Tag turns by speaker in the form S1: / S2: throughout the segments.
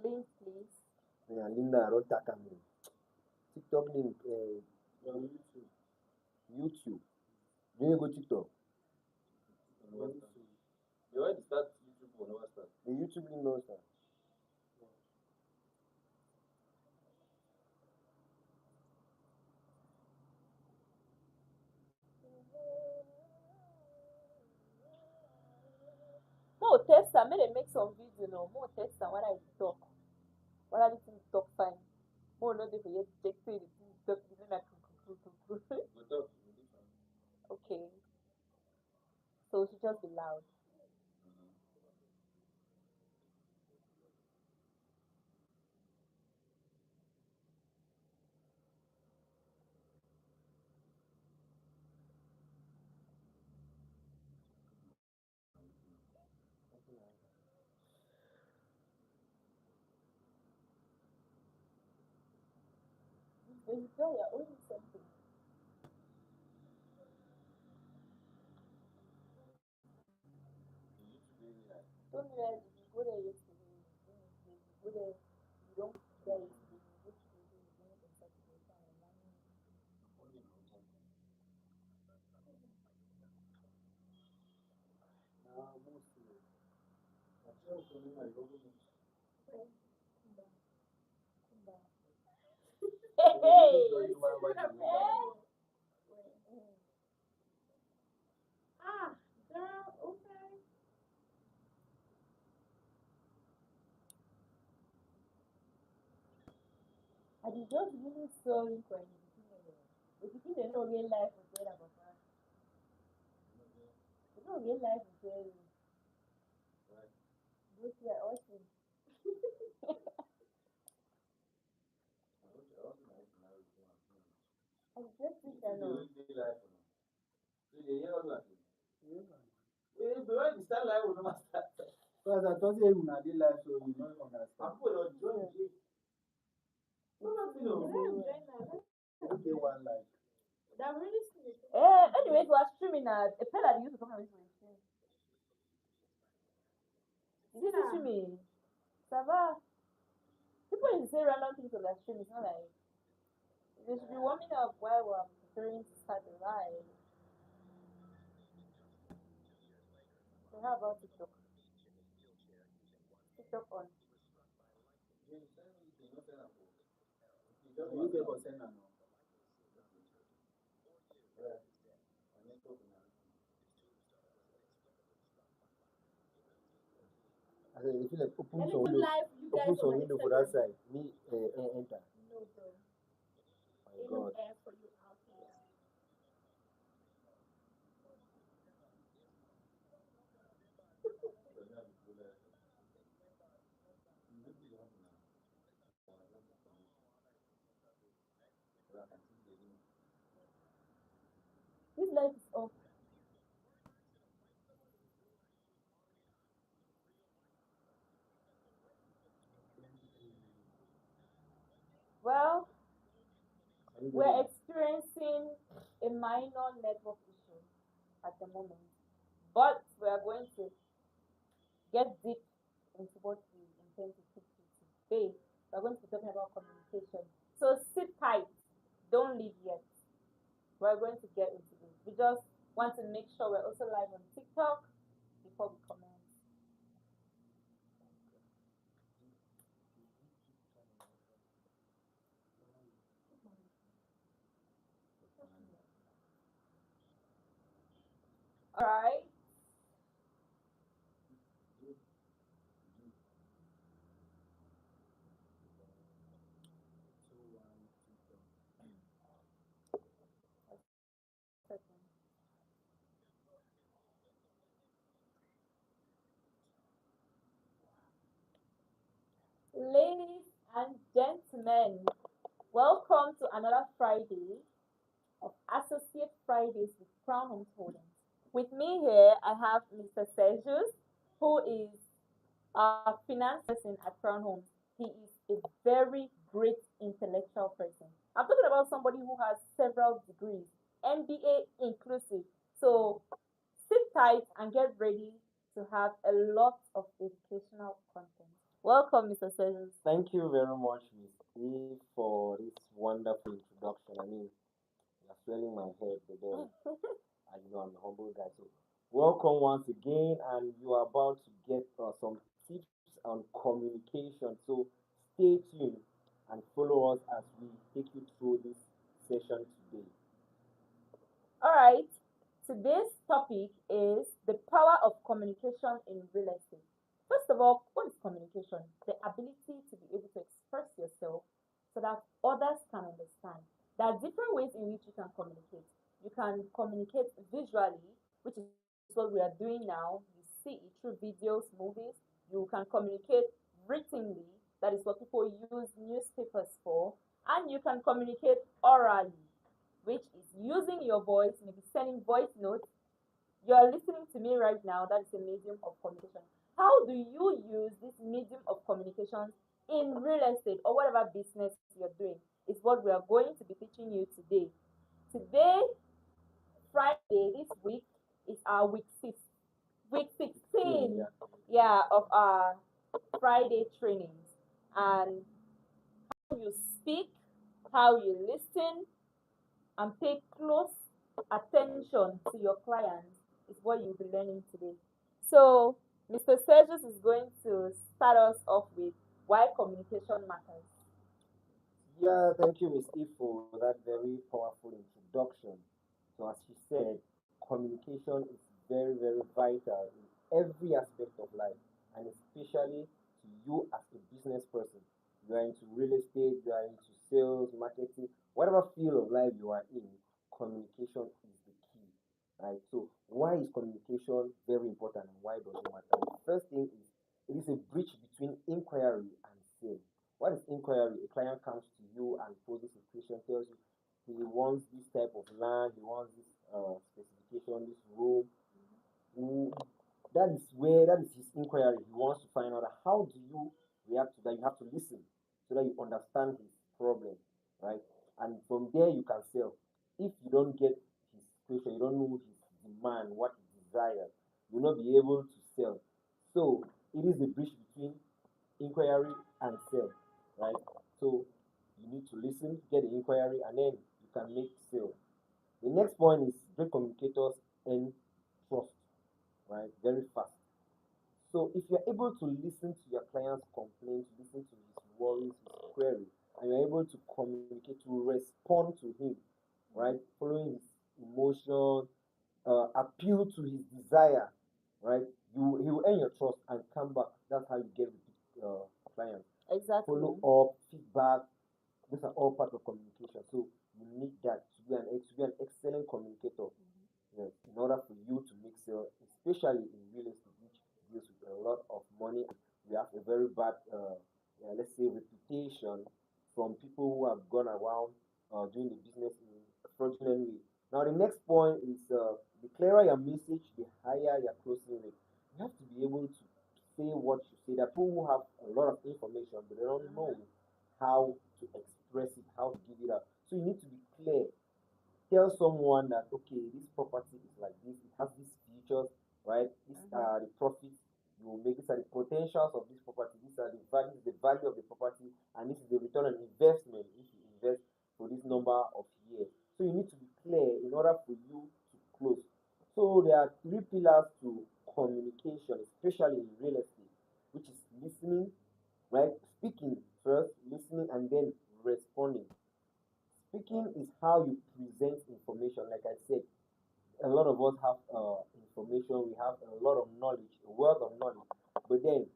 S1: Link, please.
S2: Yeah, Linda, I wrote that TikTok link, YouTube. Do you go TikTok? The YouTube link knows that.
S1: More test am, make dem make some video now. More test am whether e dey talk. Whether the thing talk fine. More no dey for here check say the thing talk the name like okay. So we should just be loud. Enjoy your own something. Don't realize if you go there yesterday, you go there, you don't go there yesterday, you go today, you don't go Saturday, so I'm lying. Hey! Ah, girl, okay. I did just really sorry for the beginning. The beginning no real life was there, Papa. No real life was there. Those were awesome. I just think I know.
S2: Because I thought you would not be live, so you don't understand. Okay, one like.
S1: Anyways, we're streaming at a pen that used to come and stream. This is streaming. Ça va? People used to say random things on their stream. It's not like they should be warming up while we're preparing to start the live. So how about TikTok? TikTok on.
S2: You get what I'm saying? I said, if you like open some window, open some window for that side, me enter.
S1: No, bro.
S2: My God.
S1: Air for you out here. This light is off. Well, we're experiencing a minor network issue at the moment, but we are going to get deep into what we intend to teach you today. We're going to be talking about communication. So sit tight, don't leave yet. We're going to get into this. We just want to make sure we're also live on TikTok before we commence. All right. Ladies and gentlemen, welcome to another Friday of Associate Fridays with Crown Homes Holdings. With me here, I have Mr. Sergius, who is a finance person at Crown Homes. He is a very great intellectual person. I'm talking about somebody have a lot of educational content. Welcome, Mr. Sergio.
S2: Thank you very much, Miss E, for this wonderful introduction. I mean, you're swelling my head, but then I know I'm a humble guy. So, welcome once again, and you are about to get some tips on communication. So, stay tuned and follow us as we take you through this session today.
S1: All right. Today's topic is the power of communication in real estate. First of all, what is communication? The ability to be able to express yourself so that others can understand. There are different ways in which you can communicate. You can communicate visually, which is what we are doing now. You see it through videos, movies. You can communicate writtenly. That is what people use newspapers for. And you can communicate orally, which is using your voice, maybe sending voice notes. You're listening to me right now. That is a medium of communication. How do you use this medium of communication in real estate or whatever business you're doing? Is what we are going to be teaching you today. Today, Friday, this week is our week 16, yeah, of our Friday trainings. And how you speak, how you listen, and pay close attention to your clients is what you'll be learning today. So, Mr. Sergius is going to start us off with why communication matters.
S2: Yeah, thank you, Miss E, for that very powerful introduction. So, as she said, communication is very, very vital in every aspect of life, and especially to you as a business person. You are into real estate, you are into sales, marketing, whatever field of life you are in, communication is the key, right? So, why is communication very important and why does it matter? The first thing is it is a bridge between inquiry and sale. What is inquiry? A client comes to you and poses a question, tells you he wants this type of land, he wants this specification, this room. Mm, that is where that is his inquiry. He wants to find out how do you react to that. You have to listen so that you understand his problem, right? And from there you can sell. If you don't get his question, you don't know his demand, what he desires, you will not be able to sell. So it is the bridge between inquiry and sale, right? So you need to listen, get the inquiry, and then you can make sale. The next point is great communicators and trust, right? Very fast. So if you're able to listen to your client's complaints, listen to his worries, his query, and you're able to communicate, to respond to him, right? Following his emotion, appeal to his desire, right? He will earn your trust and come back. That's how you get repeat clients.
S1: Exactly.
S2: Follow up, feedback. These are all part of communication. So you need that to be an excellent communicator. Yes, in order for you to make sales, especially in real estate, which deals with a lot of money. We have a very bad, let's say, reputation from people who have gone around doing the business in a fraudulent way. Now, the next point is the clearer your message, the higher your closing rate. You have to be able to say what you say. There are people who have a lot of information, but they don't know how to express it, how to give it out. So you need to be clear. Tell someone that okay, this property is like this, it has these features, right? These are the profits you will make, these are the potentials of this property, these are the value of the property, and this is the return on investment if you invest for this number of years. So you need to be clear in order for you to close. So there are three pillars to communication, especially in real estate, which is listening, right? Speaking first, listening, and then responding. Speaking is how you present information. Like I said, a lot of us have information, we have a lot of knowledge, a wealth of knowledge, but then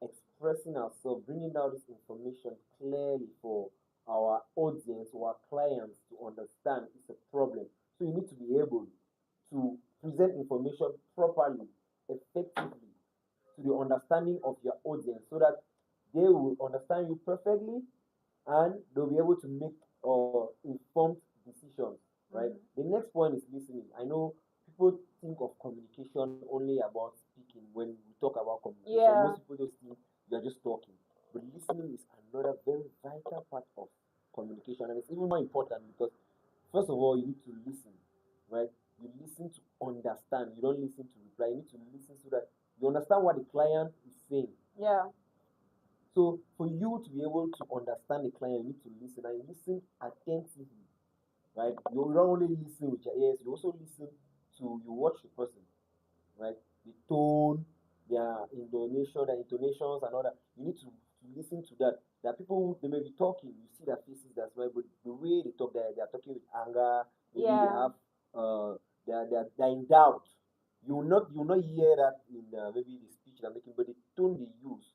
S2: expressing ourselves, bringing down this information clearly for our audience or our clients to understand is a problem. So you need to be able to present information properly, effectively, to the understanding of your audience so that they will understand you perfectly and they'll be able to make informed decisions, right? The next point is listening. I know people think of communication only about speaking when we talk about communication.
S1: Yeah.
S2: Most people just think you're just talking, but listening is another very vital part of communication, and it's even more important because first of all, you need to listen, right? You listen to understand. You don't listen to reply. You need to listen so that You understand what the client is saying.
S1: Yeah.
S2: So for you to be able to understand the client, you need to listen and listen attentively, right? You don't only listen with your ears, you also listen to you watch the person, right? The tone, their intonations and all that. You need to listen to that. There are people who they may be talking, you see their faces, that's why, but the way they talk, they are talking with anger, maybe they
S1: Yeah.
S2: have they're in doubt. You will not hear that in maybe the speech they're making, but the tone they use,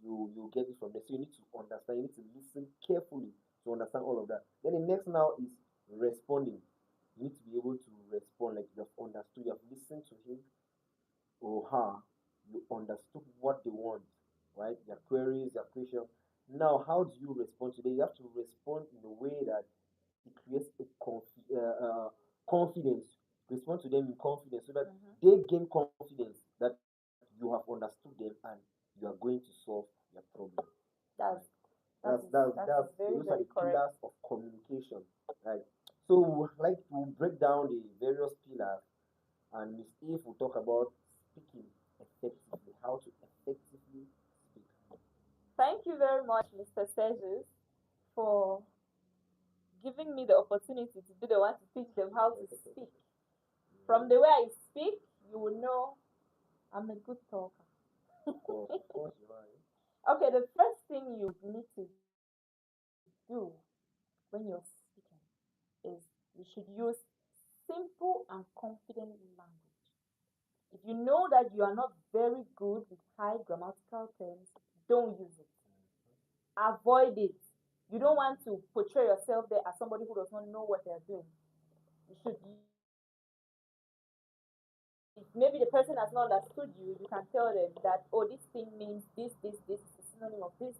S2: you get it from there. So you need to understand, you need to listen carefully to understand all of that. Then the next now is responding. You need to be able to respond like you have understood, you have listened to him or her, you understood what they want, right? Their queries, their questions. Now, how do you respond to them? You have to respond in a way that it creates a confidence. Respond to them in confidence so that they gain confidence that you have understood them and you are going to solve their problem.
S1: That's
S2: That's
S1: that
S2: that's
S1: is
S2: that's
S1: very,
S2: those are
S1: very
S2: the
S1: correct.
S2: pillars of communication, right? So we would like to break down the various pillars, and Miss Eve will talk about speaking effectively, how to effectively speak.
S1: Thank you very much, Mr. Serges, for giving me the opportunity to be the one to teach them how to speak. From the way I speak, you will know I'm a good talker.
S2: Of course you are.
S1: Okay, the first thing you need to do when you're speaking is you should use simple and confident language. If you know that you are not very good with high grammatical terms, don't use it. Avoid it. You don't want to portray yourself there as somebody who does not know what they're doing. You should, if maybe the person has not understood you, you can tell them that, oh, this thing means this is a synonym of this,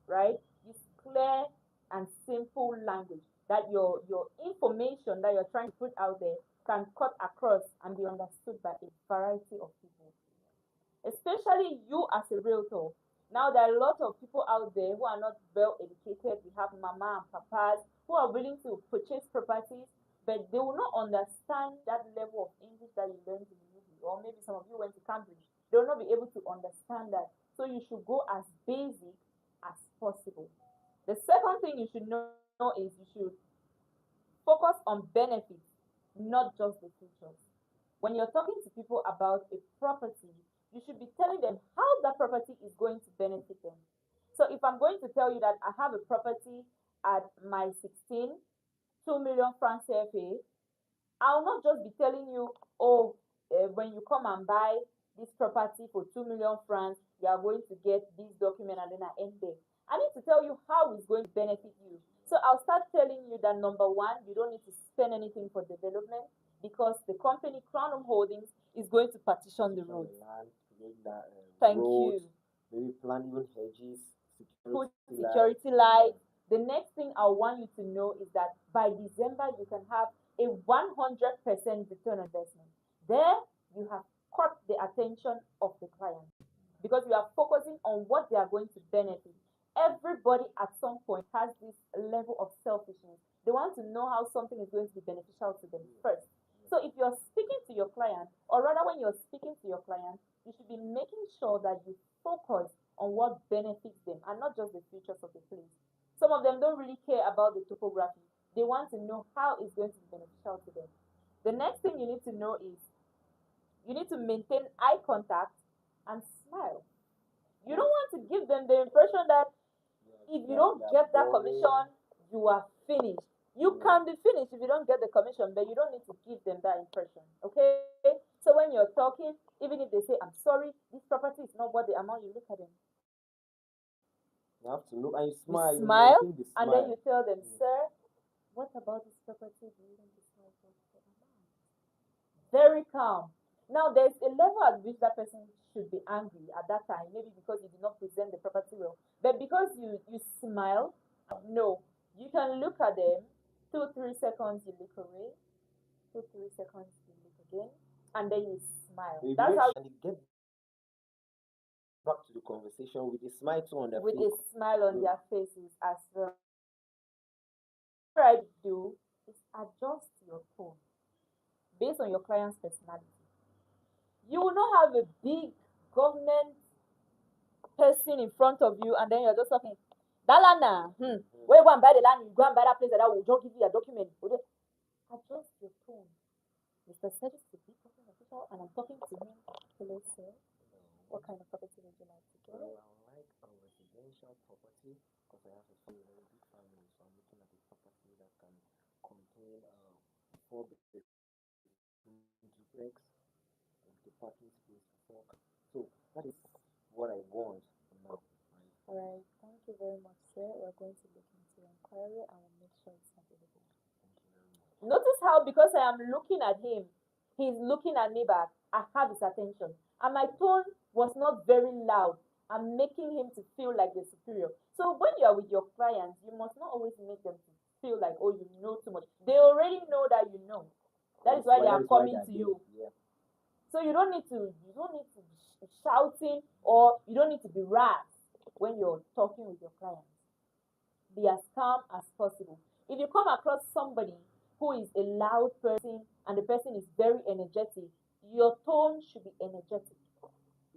S1: right? Use clear and simple language that your information that you're trying to put out there can cut across and be understood by a variety of people, especially you as a realtor. Now, there are a lot of people out there who are not well educated. We have mama and papas who are willing to purchase properties, but they will not understand that level of English that you learned in the movie, or maybe some of you went to Cambridge. They will not be able to understand that. So you should go as basic as possible. The second thing you should know is you should focus on benefits, not just the features. When you're talking to people about a property, you should be telling them how that property is going to benefit them. So if I'm going to tell you that I have a property at my 16, 2 million francs CFA, I'll not just be telling you, oh, when you come and buy this property for 2 million francs, you are going to get this document and then I end there. I need to tell you how it's going to benefit you. So I'll start telling you that number one, you don't need to spend anything for development because the company Crown Holdings is going to partition the road.
S2: Land, create that
S1: Thank
S2: roads,
S1: you.
S2: maybe plant even hedges,
S1: Put
S2: security
S1: security lights. The next thing I want you to know is that by December you can have a 100% return on investment. There you have caught the attention of the client because you are focusing on what they are going to benefit. Everybody at some point has this level of selfishness. They want to know how something is going to be beneficial to them first. So if you're speaking to your client, or rather when you're speaking to your client, you should be making sure that you focus on what benefits them and not just the features of the place. Some of them don't really care about the topography. They want to know how it's going to be beneficial to them. The next thing you need to know is you need to maintain eye contact and smile. You don't want to give them the impression that if you don't get that commission, you are finished. You can be finished if you don't get the commission, but you don't need to give them that impression. Okay? So when you're talking, even if they say, I'm sorry, this property is not worth the amount, you look at them.
S2: You have to look and you
S1: You
S2: smile. You
S1: smile,
S2: maintain the
S1: and then
S2: smile.
S1: you tell them, sir, what about this property? Do you want this house worth the amount? Very calm. Now, there's a level at which that person should be angry at that time, maybe because you did not present the property well. But because you smile, no, you can look at them, 2 3 seconds you look away, 2 3 seconds you look again, and then you smile.
S2: You
S1: That's
S2: make
S1: how
S2: sure they get back to the conversation with a smile too on their
S1: with
S2: face.
S1: a smile on their faces as well. What I do is adjust your tone based on your client's personality. You will not have a big government person in front of you, and then you're just talking. That land, where you go and buy the land, you go and buy that place, that will just give you a document. Adjust your tone. Mr. Said is the big government official, and I'm talking to him. Hello, sir. What kind of property would you like to get?
S2: Well, I like a residential property because I have a very big family, so I'm looking at a property that can contain four bedroom duplex with the parking space for 4 cars. So that is what I want now. Right?
S1: All right. Thank you very much, sir. We're going to look into your inquiry and we'll make sure it's available.
S2: Thank you very much.
S1: Notice how, because I am looking at him, he's looking at me back. I have his attention. And my tone was not very loud. I'm making him to feel like the superior. So when you are with your clients, you must not always make them to feel like, oh, you know too much. They already know that you know. That is why they are coming to you.
S2: Yeah.
S1: So you don't need to be shouting, or you don't need to be rash when you're talking with your clients. Be as calm as possible. If you come across somebody who is a loud person and the person is very energetic, your tone should be energetic.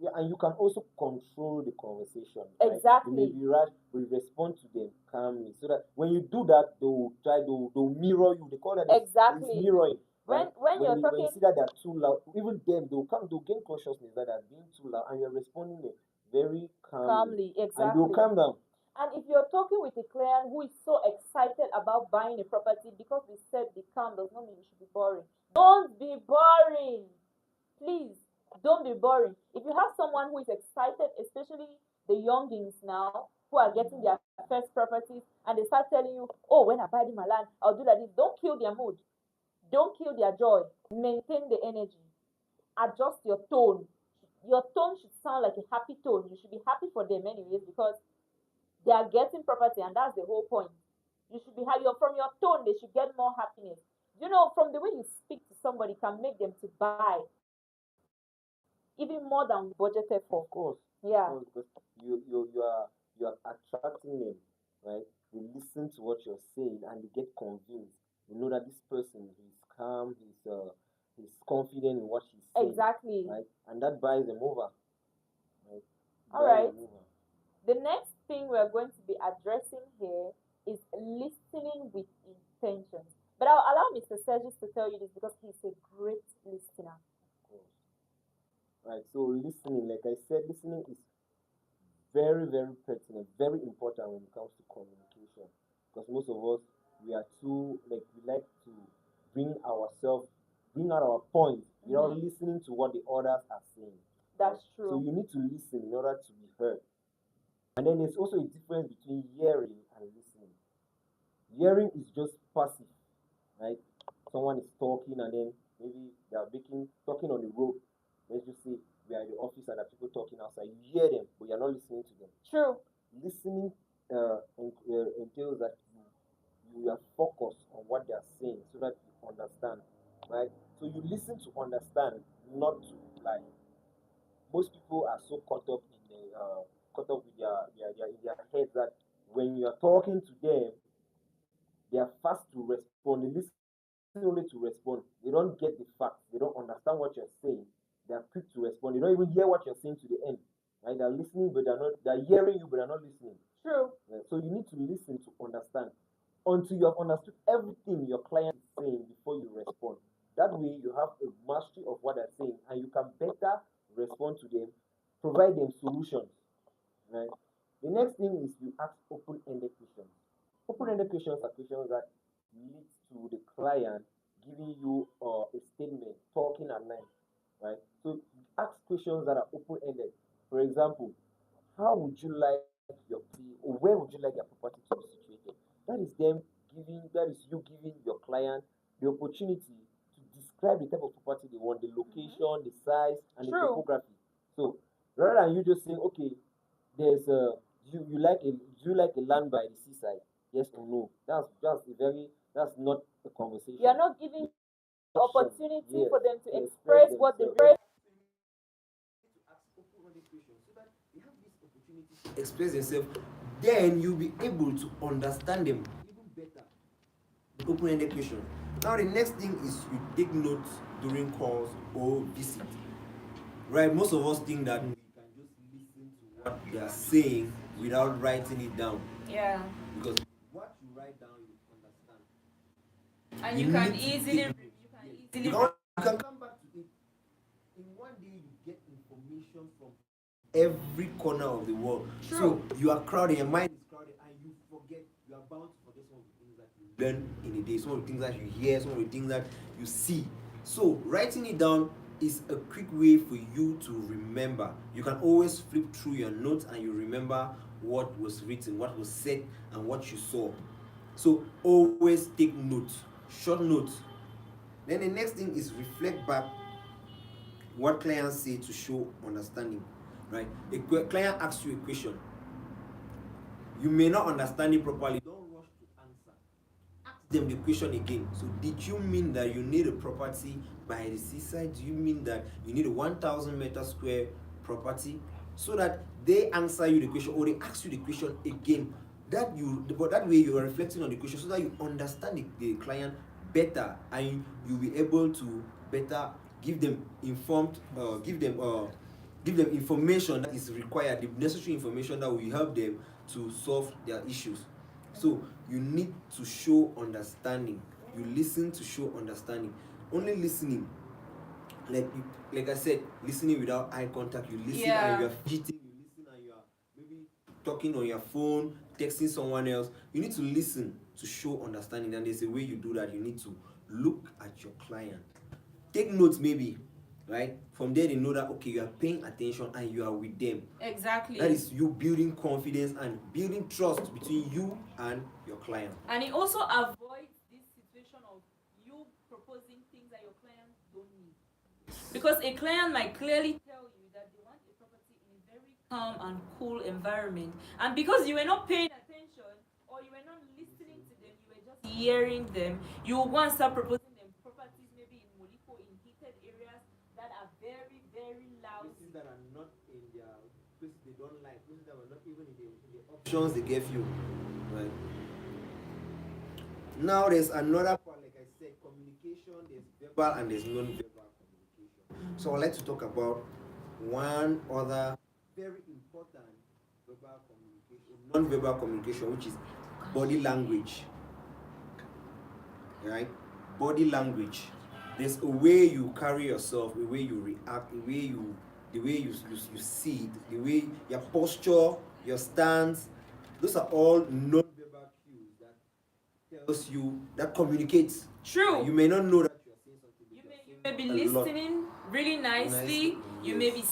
S2: Yeah, and you can also control the conversation.
S1: Exactly.
S2: You may be rash, but respond to them calmly, so that when you do that, they'll mirror you. They call that
S1: Exactly.
S2: it's mirroring.
S1: When you're talking,
S2: when you see that they're too loud, even them they'll gain consciousness that they're being too loud, and you're responding very calmly.
S1: exactly.
S2: And they'll calm down.
S1: And if you're talking with a client who is so excited about buying a property, because we said be calm does not mean you should be boring. Don't be boring. Please, don't be boring. If you have someone who is excited, especially the youngins now who are getting their first properties, and they start telling you, oh, when I buy my land, I'll do like this. Don't kill their mood. Don't kill their joy. Maintain the energy. Adjust your tone. Your tone should sound like a happy tone. You should be happy for them anyways, because they are getting property, and that's the whole point. You should be happy. From your tone, they should get more happiness. You know, from the way you speak to somebody can make them to buy even more than budgeted for.
S2: Of course.
S1: Yeah.
S2: Of course, because you are attracting them, right? They listen to what you're saying and they get convinced. You know that this person is calm, he's confident in what he's saying.
S1: Exactly.
S2: Right? And that buys them over. Right?
S1: All right. The next thing we're going to be addressing here is listening with intention. But I'll allow Mr. Sergis to tell you this because he's a great listener.
S2: Of course. Right. So listening, like I said, listening is very, very pertinent, very important when it comes to communication. Because most of us, we are too, we like to bring out our point without listening to what the others are saying.
S1: That's true.
S2: So you need to listen in order to be heard. And then there's also a difference between hearing and listening. Hearing is just passive, right? Someone is talking and then maybe they are talking on the road. Let's just say we are in the office and there are people talking outside. You hear them, but you're not listening to them.
S1: True.
S2: Listening entails that you are focused on what they are saying so that you understand, right? So you listen to understand, not to reply. Most people are so caught up with their heads that when you are talking to them, they are fast to respond. They listen only to respond. They don't get the facts. They don't understand what you're saying. They are quick to respond. They don't even hear what you're saying to the end. Right? They're listening, but they're hearing you, but they're not listening.
S1: True.
S2: Right? So you need to listen to understand until you have understood everything your client is saying before you respond. That way you have a mastery of what they're saying and you can better respond to them, provide them solutions. Right? The next thing is you ask open-ended questions. Open-ended questions are questions that lead to the client giving you a statement, talking at night, right? So ask questions that are open-ended. For example, how would you like your plea, or where would you like your property to be situated? That is you giving your client the opportunity to describe the type of property they want, the location, the size, and the topography. So rather than you just saying, okay, there's do you like a land by the seaside? Yes or no? That's not a conversation.
S1: You're not giving the opportunity for them to
S2: express
S1: what they
S2: express themselves, then you'll be able to understand them even better. The open-ended question. Now the next thing is you take notes during calls or visits. right? Most of us think that we can just listen to what they are saying without writing it down.
S1: Yeah.
S2: Because what you write down, you understand.
S1: And
S2: You
S1: you can
S2: need to
S1: easily
S2: take notes. Yes. You can come back to it. In one day, you get information from every corner of the world.
S1: True.
S2: So you are crowded, your mind is crowded, and you forget. You are bound to forget some of the things that you learn in a day, some of the things that you hear, some of the things that you see. So writing it down is a quick way for you to remember. You can always flip through your notes and you remember what was written, what was said, and what you saw. So always take notes, short notes. Then the next thing is reflect back what clients say to show understanding. Right? A client asks you a question. You may not understand it properly. Don't rush to answer. Ask them the question again. So, did you mean that you need a property by the seaside? Do you mean that you need a 1,000 meter square property? So that they answer you the question or they ask you the question again. But that way you are reflecting on the question so that you understand the client better and you'll be able to better give them give them information that is required, the necessary information that will help them to solve their issues. So you need to show understanding. You listen to show understanding. Only listening, like I said, listening without eye contact. You listen and you are fidgeting. You listen and you are maybe talking on your phone, texting someone else. You need to listen to show understanding, and there's a way you do that. You need to look at your client, take notes maybe, right? From there they know that okay, you are paying attention and you are with them.
S1: Exactly.
S2: That is you building confidence and building trust between you and your client.
S1: And it also avoids this situation of you proposing things that your client don't need. Because a client might clearly tell you that they want a property in a very calm and cool environment. And because you were not paying attention or you were not listening to them, you were just hearing them, you will go and start proposing them properties maybe in Moliko, in heated areas that are very, very loud.
S2: Places that are not in their places they don't like, places that were not even in the options they gave you. Right. Now there's another part, like I said, communication, there's verbal and there's non-verbal communication. So I'd like to talk about one other very important verbal communication, non-verbal communication, which is body language. Right? Body language. There's a way you carry yourself, a way you react, the way you see it, the way your posture, your stance. Those are all non-verbal cues that tells you, that communicates.
S1: True.
S2: You may not know that you are saying something.
S1: You may be listening really nicely. You may be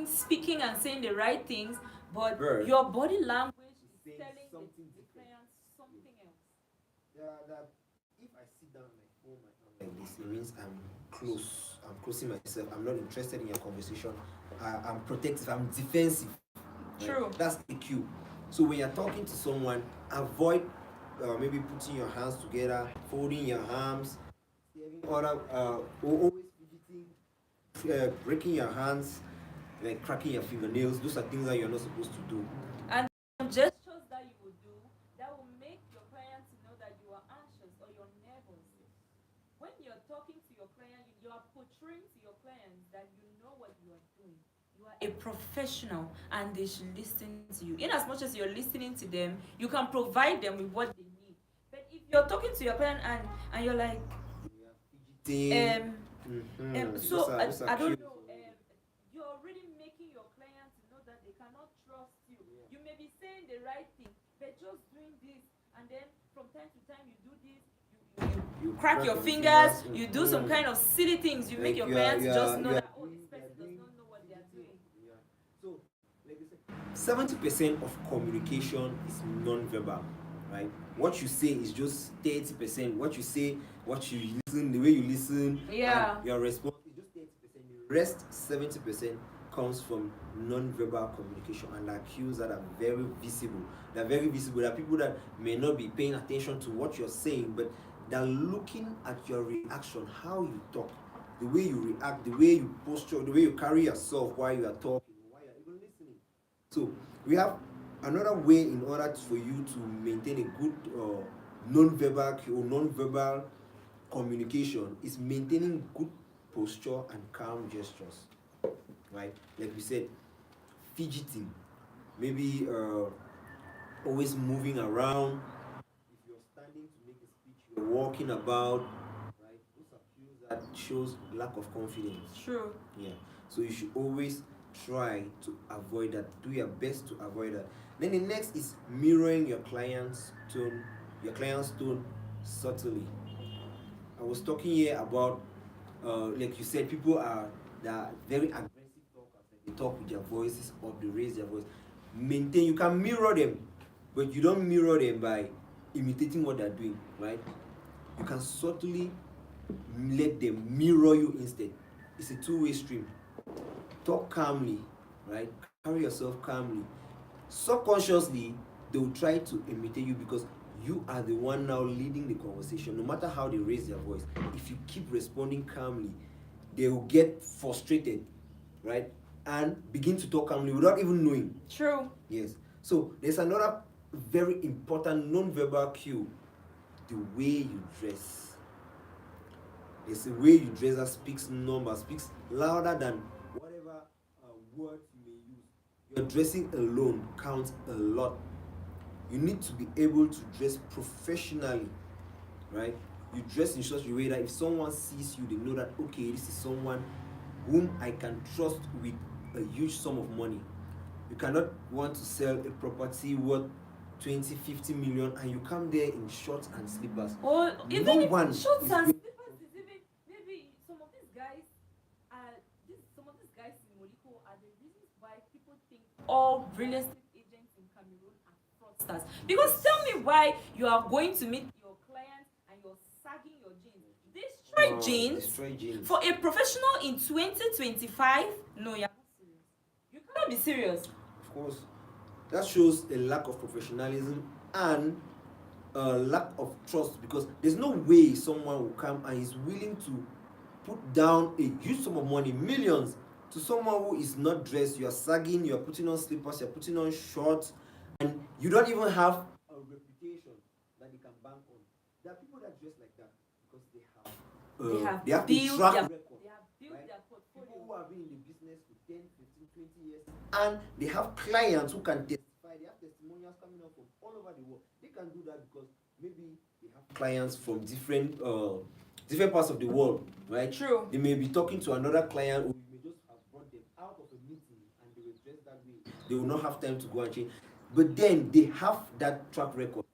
S1: speaking and saying the right things, but your body language is telling the client something else.
S2: That if I sit down on my phone like this, it means I'm closing myself. I'm not interested in your conversation. I'm protective. I'm defensive.
S1: True.
S2: Right? That's the cue. So when you're talking to someone, avoid maybe putting your hands together, folding your arms, always fidgeting, breaking your hands, like cracking your fingernails. Those are things that you're not supposed to do.
S1: And gestures that you will do that will make your client know that you are anxious or you're nervous. When you're talking to your client, you are portraying to your clients that you know what you are doing. You are a professional and they should listen to you. In as much as you're listening to them, you can provide them with what they need. But if you're talking to your client and you're like, I don't know, you're already making your client know that they cannot trust you. You may be saying the right thing, but just doing this, and then from time to time you do this, you crack your fingers, you do some kind of silly things, you make your clients just know that, oh, this person does not know what they are doing.
S2: So, like I said, 70% of communication is non-verbal, right? What you say is just 30%. What you say, what you listen, the way you listen, and your response is just 30%. The rest 70% comes from non-verbal communication, and are cues that are very visible. They're very visible. There are people that may not be paying attention to what you're saying, but they're looking at your reaction, how you talk, the way you react, the way you posture, the way you carry yourself while you are talking, while you're even listening. So we have another way in order for you to maintain a good non-verbal or non-verbal communication is maintaining good posture and calm gestures.
S3: right? Like we said, fidgeting, maybe always moving around. If you're standing to make a speech, you're walking about, right? Those are cues that shows lack of confidence.
S1: True.
S3: Yeah. So you should always try to avoid that. Do your best to avoid that. Then the next is mirroring your client's tone subtly. I was talking here about, like you said, people are that very aggressive talkers. Like they talk with their voices up, they raise their voice. Maintain. You can mirror them, but you don't mirror them by imitating what they're doing, right? You can subtly let them mirror you instead. It's a two-way stream. Talk calmly, right? Carry yourself calmly. Subconsciously, they will try to imitate you because you are the one now leading the conversation. No matter how they raise their voice, if you keep responding calmly, they will get frustrated, right? And begin to talk calmly without even knowing.
S1: True.
S3: Yes. So there's another very important non-verbal cue: the way you dress. It's the way you dress that speaks numbers, speaks louder than whatever words you may use. Your dressing alone counts a lot. You need to be able to dress professionally, right? You dress in such a way that if someone sees you, they know that, okay, this is someone whom I can trust with a huge sum of money. You cannot want to sell a property worth 20, 50 million and you come there in shorts and slippers.
S1: Or
S3: No
S1: even if
S3: one
S1: shorts
S3: is
S1: and
S3: going-
S1: slippers is even maybe some of these guys in Moliko are the reasons why people think all real estate agents in Cameroon are fraudsters. Because tell me why you are going to meet your clients and you're sagging your jeans. Destroy jeans
S3: destroy jeans.
S1: for a professional in 2025? No, you're not serious. You cannot be serious.
S3: Of course, that shows a lack of professionalism and a lack of trust, because there's no way someone will come and is willing to put down a huge sum of money, millions, to someone who is not dressed. You are sagging, you are putting on slippers, you are putting on shorts, and you don't even have a reputation that they can bank on. There are people that dress like that because they have
S1: They have
S3: a
S1: built
S3: track
S1: their-
S3: record.
S1: They have built
S3: right?
S1: their
S3: People
S1: portfolio.
S3: who have been in the business for 10, 15, 20 years, and they have clients who can testify. They have testimonials coming up from all over the world. They can do that because maybe they have clients from different parts of the world, right?
S1: True.
S3: They may be talking to another client who may just have brought them out of a meeting and they were dressed that way. They will not have time to go and change. But then they have that track record.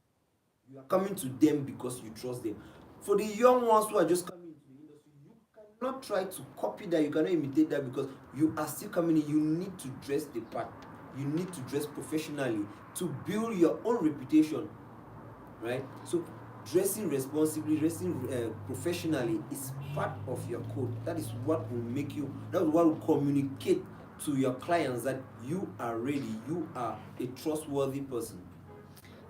S3: You are coming to them because you trust them. For the young ones who are just coming into the industry, you cannot try to copy that. You cannot imitate that because you are still coming in. You need to dress the part. You need to dress professionally to build your own reputation, right? So dressing responsibly, dressing professionally is part of your code. That is what will make you, that is what will communicate to your clients that you are ready, you are a trustworthy person.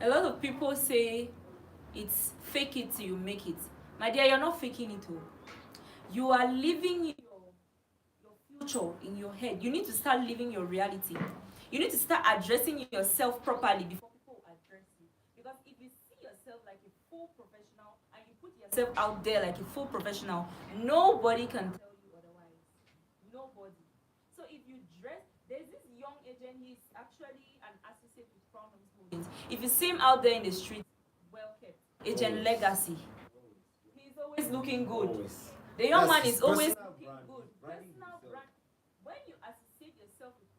S1: A lot of people say it's fake it till you make it. My dear, you're not faking it all. You are living your future in your head. You need to start living your reality. You need to start addressing yourself properly before people address you. Because if you see yourself like a full professional and you put yourself out there like a full professional, nobody can tell you otherwise. Nobody. So if you dress, there's this young agent, he's actually an associate with Crown Homes Holdings. If you see him out there in the street, well kept. Agent
S3: Always.
S1: Legacy. He's always looking good.
S3: Always.
S1: The young
S3: That's
S1: man
S3: his
S1: is always
S3: personal
S1: looking
S3: brand.
S1: good.
S3: He's branding
S1: Personal
S3: himself.
S1: brand. When you associate yourself with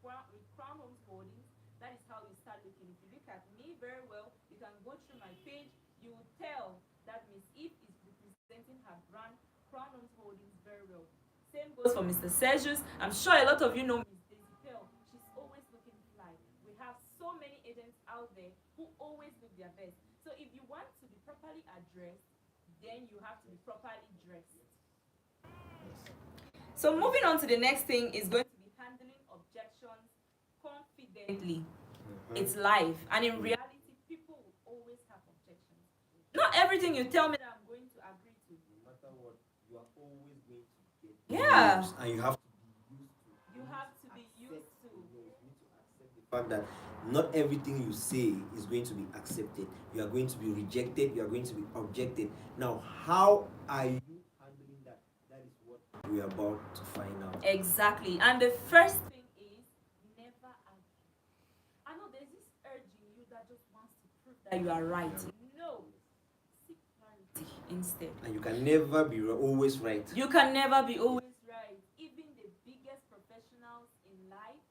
S1: Crown Homes Holdings, that is how you start looking. If you look at me very well, you can go through my page, you will tell that Miss Eve is representing her brand, Crown Homes Holdings, very well. Same goes for Mr. Sergius. I'm sure a lot of you know Miss Daisy Pearl. She's always looking fly. We have so many agents out there who always look their best. So if you want to be properly addressed, then you have to be properly dressed. So moving on to the next thing is going to be handling objections confidently. It's life, and in reality, people will always have objections. Not everything you tell me that I'm going to agree to.
S3: No matter what, you are always going to get
S1: Yeah.
S3: no's, and you have to be used to.
S1: You have to be used to.
S3: You need to accept the fact that not everything you say is going to be accepted. You are going to be rejected. You are going to be objected. Now, how are you handling that? That is what we're about to find out.
S1: Exactly. And the first thing is never argue. I know there's this urge in you that just wants to prove that you are right. No. Seek clarity instead.
S3: And you can never be always right.
S1: You can never be always right. Even the biggest professionals in life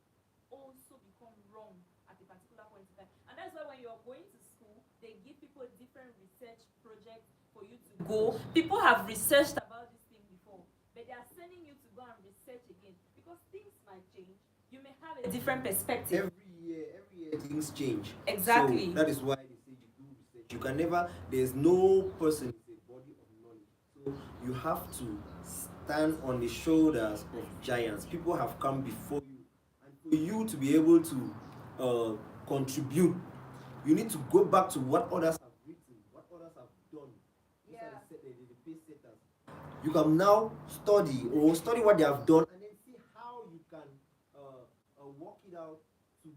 S1: also become wrong at a particular point in time. And that's why when you're going to school, they give people different research projects for you to go. People have researched about this thing before, but they are sending you to go and research again because things might change. You may have a different perspective.
S3: Every year things change.
S1: Exactly.
S3: So that is why they say you do research. You can never, there's no person is a body of knowledge. So you have to stand on the shoulders of giants. People have come before you. And for you to be able to contribute, you need to go back to what others have written, what others have done. These are the pace setters. You can now study what they have done and then see how you can work it out to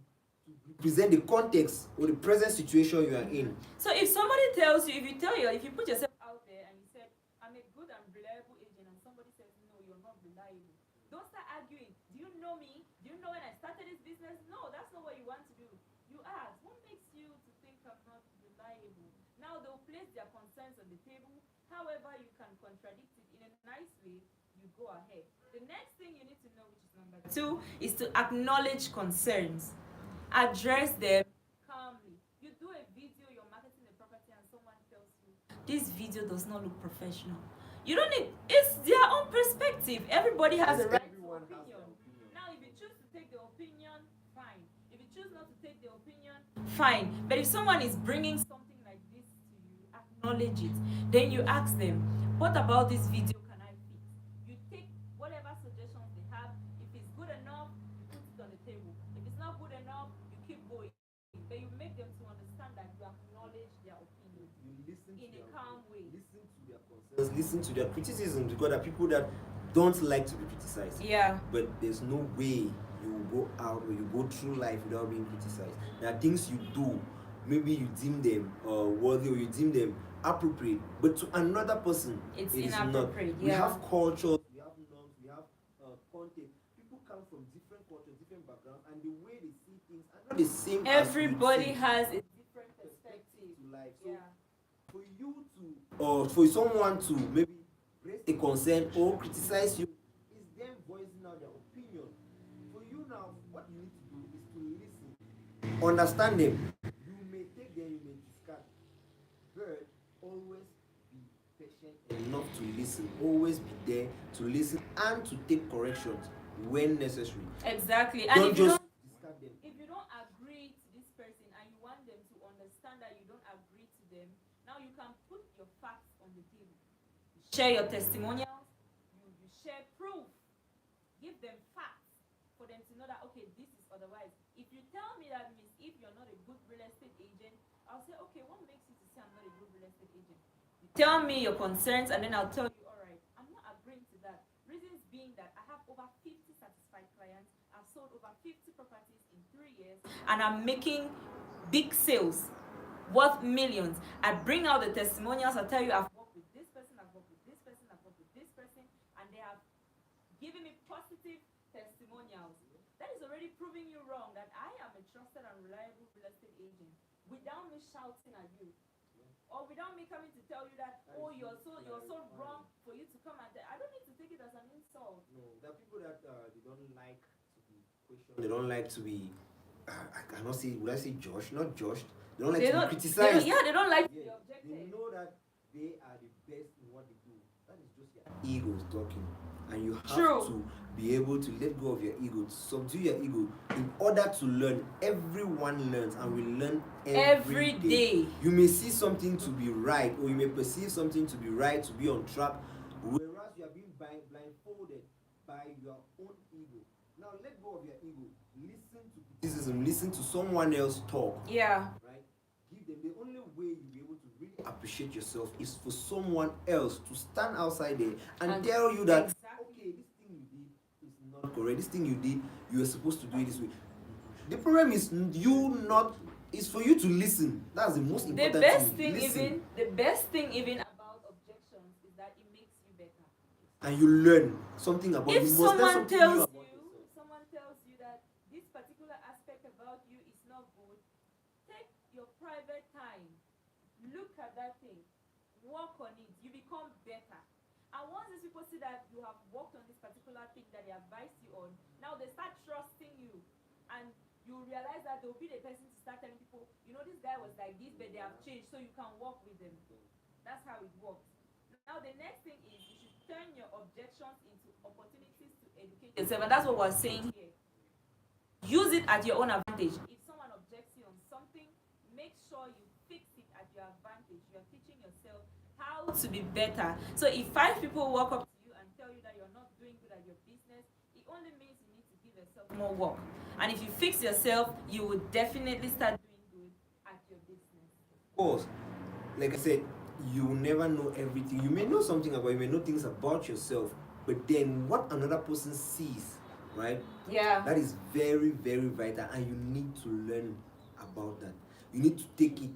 S3: present the context or the present situation you are in.
S1: So if somebody tells you, if you put yourself out there and you said, I'm a good and reliable agent, and somebody says, no, you're not reliable, don't start arguing. Do you know me? Do you know when I started this business? No, that's not what you want to do. You ask, what makes you to think I'm not reliable? Now they'll place their concerns on the table. However, you can contradict it in a nice way, you go ahead. The next thing you need to know, which is number 2, is to acknowledge concerns. Address them calmly. You do a video, you're marketing a property, and someone tells you, this video does not look professional. You don't need, it's their own perspective. Everybody has a right to opinion. Now, if you choose to take the opinion, fine. If you choose not to take the opinion, fine. But if someone is bringing something like this to you, acknowledge it. Then you ask them, what about this video can I fix? You take whatever suggestions they have. If it's good enough, you put it on the table. If it's not good enough, you keep going. But you make them to understand that you acknowledge their opinion.
S3: You listen
S1: in
S3: to
S1: a calm way.
S3: Listen to their concerns, listen to their criticism, because there are people that don't like to be criticized.
S1: Yeah.
S3: But there's no way you will go out or you go through life without being criticized. There are things you do, maybe you deem them worthy or you deem them appropriate, but to another person
S1: It's
S3: it is
S1: inappropriate.
S3: not. We
S1: Yeah.
S3: have cultures, we have norms, we have content. People come from different cultures, different backgrounds, and the way they see things are not the same.
S1: Everybody
S3: as
S1: has a different perspective.
S3: to life. So
S1: Yeah.
S3: for you to or for someone to maybe raise a concern or criticize you is them voicing out their opinion. For you now, what you need to do is to listen, understand them. You may take them, you may discard, but always be patient enough to listen. Always be there to listen and to take corrections when necessary.
S1: Exactly. And
S3: Don't
S1: if you
S3: just
S1: don't,
S3: discard them.
S1: if you don't agree to this person and you want them to understand that you don't agree to them, now you can put your facts on the table. You share your testimonials, you share proof, give them facts for them to know that, okay, this is otherwise. If you tell me that, Miss, if you're not a good real estate agent, I'll say, okay, what makes you to say I'm not a good real estate agent? You tell me your concerns, and then I'll tell you, all right, I'm not agreeing to that. Reasons being that I have over 50 satisfied clients, I've sold over 50 properties in 3 years, and I'm making big sales worth millions. I bring out the testimonials, I tell you, I've worked with this person, I've worked with this person, I've worked with this person, and they have given me positive testimonials. That is already proving you wrong, that I am a trusted and reliable real estate agent, without me shouting at you. Or without me coming to tell you that, oh, you're so wrong for you to come and I don't need to take it as an insult.
S3: No, there are people that they don't like to be questioned. They don't like to be. I cannot say. Would I say Josh? Not Josh. They don't like to be criticized.
S1: They don't like to be
S3: Yeah,
S1: objected.
S3: they know that they are the best in what they do. That is just their egos talking, and you have
S1: True.
S3: to be able to let go of your ego, to subdue your ego, in order to learn. Everyone learns, and we learn every day. You may see something to be right, or you may perceive something to be right, to be on track, whereas you are being blindfolded by your own ego. Now let go of your ego. Listen to criticism. Listen to someone else talk.
S1: Yeah.
S3: Right? Give them. The only way you'll be able to really appreciate yourself is for someone else to stand outside there and tell you that, okay, this thing you did is not correct. This thing you did, you were supposed to do it this way. The problem is it's for you to listen. That's the most important
S1: The best
S3: thing.
S1: thing even about objections is that it makes you better.
S3: and you learn something about
S1: If
S3: you must learn
S1: someone
S3: something
S1: tells
S3: new
S1: you,
S3: about yourself.
S1: someone tells you that this particular aspect about you is not good, take your private time, look at that thing, work on it, you become better. And once these people see that you have worked on this particular thing that they advised you on, now they start trusting you. And you realize that they'll be the person to start telling people, this guy was like this, but they have changed, so you can work with them. That's how it works. Now, the next thing is you should turn your objections into opportunities to educate yourself. And that's what we're saying here. Use it at your own advantage. If someone objects you on something, make sure you fix it at your advantage. You're teaching yourself how to be better. So if 5 people walk up to you and tell you that you're not doing good at your business, it only means you need to give yourself more work. And if you fix yourself, you will definitely start doing good at your business.
S3: Of course, like I said, you will never know everything. You may know something about you may know things about yourself, but then what another person sees, right?
S1: Yeah.
S3: That is very, very vital, and you need to learn about that. You need to take it,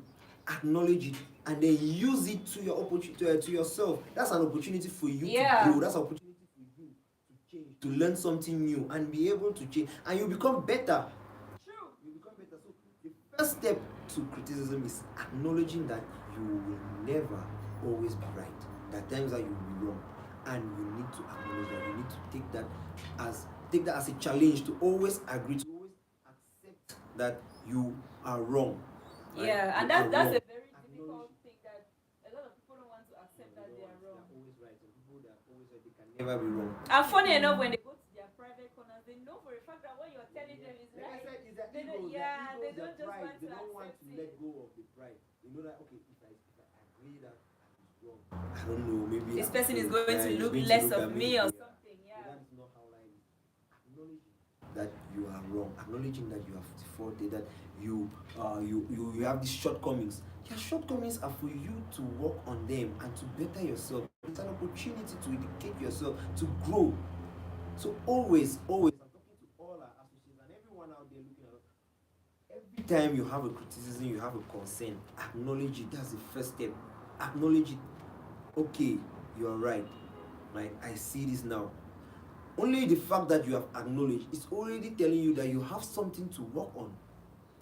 S3: acknowledge it, and then use it to your opportunity to yourself. That's an opportunity for you
S1: Yeah.
S3: to grow. That's an opportunity for you to change, to learn something new, and be able to change, and you become better.
S1: True.
S3: You become better. So the first step to criticism is acknowledging that you will never always be right. There are times that you will be wrong, and you need to acknowledge that. You need to take that as a challenge to always agree, to always accept that you are wrong.
S1: Right? Yeah, and that's a very difficult thing that a lot of people don't want to accept that they are wrong.
S3: They're always right. And people that are always right, they can never be wrong.
S1: And funny enough, when they go to their private corners, they know for a fact that what you're telling them is
S3: like
S1: right.
S3: I said, it's their
S1: They
S3: egos,
S1: they don't just
S3: pride.
S1: want
S3: They
S1: to
S3: don't want
S1: accept
S3: to
S1: it.
S3: let go of the pride. They know that okay, if I agree that I'm wrong, I don't know, maybe
S1: this person is going to look less of me or something. Yeah.
S3: That is not how life is. Acknowledging that you are wrong, acknowledging that you have defaulted, that you have these shortcomings. Your shortcomings are for you to work on them and to better yourself. It's an opportunity to educate yourself, to grow. So always, I'm talking to all our associates and everyone out there looking at us. Every time you have a criticism, you have a concern, acknowledge it. That's the first step. Acknowledge it. Okay, you are right. Like, I see this now. Only the fact that you have acknowledged is already telling you that you have something to work on.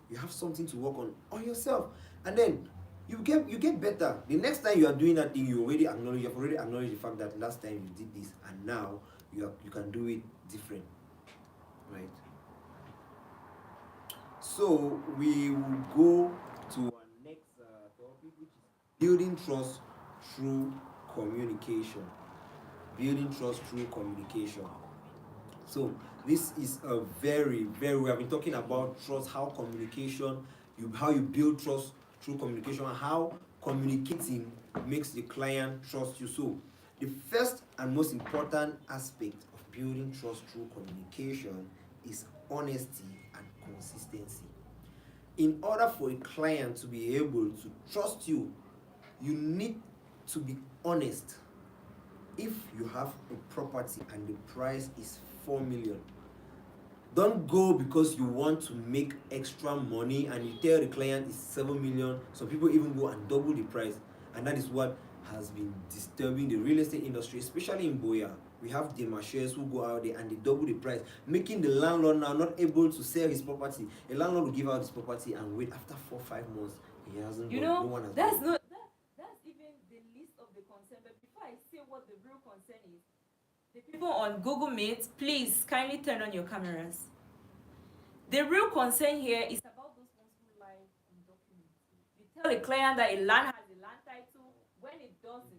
S3: You have something to work on yourself. And then you get better. The next time you are doing that thing, you have already acknowledged the fact that last time you did this, and now you can do it different. Right? So we will go to our next topic, which is building trust through communication. Building trust through communication. So this is a very, very, we have been talking about trust, how you build trust through communication, and how communicating makes the client trust you. So the first and most important aspect of building trust through communication is honesty and consistency. In order for a client to be able to trust you, you need to be honest. If you have a property and the price is 4 million, don't go because you want to make extra money and you tell the client it's 7 million. Some people even go and double the price, and that is what has been disturbing the real estate industry, especially in Boya. We have demarcheurs who go out there and they double the price, making the landlord now not able to sell his property. A landlord will give out his property and wait after 4 or 5 months. He hasn't. No one has.
S1: That's even the least of the concern. But before I say what the real concern is, the people on Google Meet, please kindly turn on your cameras. The real concern here is about those ones who lie on documents. You tell a client that a land has a land title when it doesn't.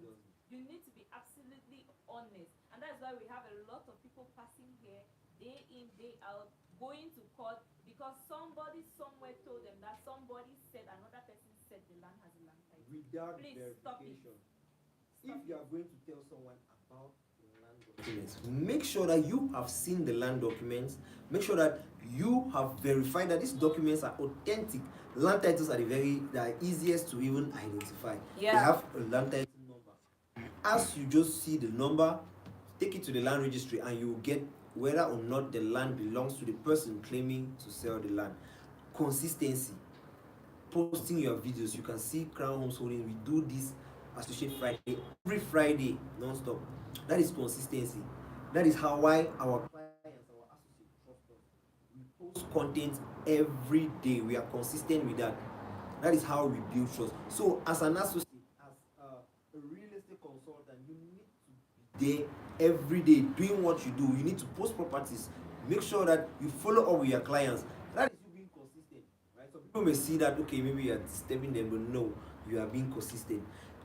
S1: You need to be absolutely honest. And that's why we have a lot of people passing here day in, day out, going to court because somebody somewhere told them that somebody said another person said the land has a land title.
S3: Without
S1: Please
S3: verification. If you are going to tell someone about land documents, make sure that you have seen the land documents. Make sure that you have verified that these documents are authentic. Land titles are the easiest to even identify.
S1: Yeah.
S3: They have a land title number. As you just see the number, take it to the land registry and you will get whether or not the land belongs to the person claiming to sell the land. Consistency. Posting your videos. You can see Crown Homes Holding. We do this Associate Friday, every Friday, non-stop. That is consistency. That is how why our clients, our associates trust us. We post content every day. We are consistent with that. That is how we build trust. So, as an associate, as a real estate consultant, you need to be there every day doing what you do. You need to post properties. Make sure that you follow up with your clients. That is you being consistent, right? So people may see that okay, maybe you are disturbing them, but no, you are being consistent.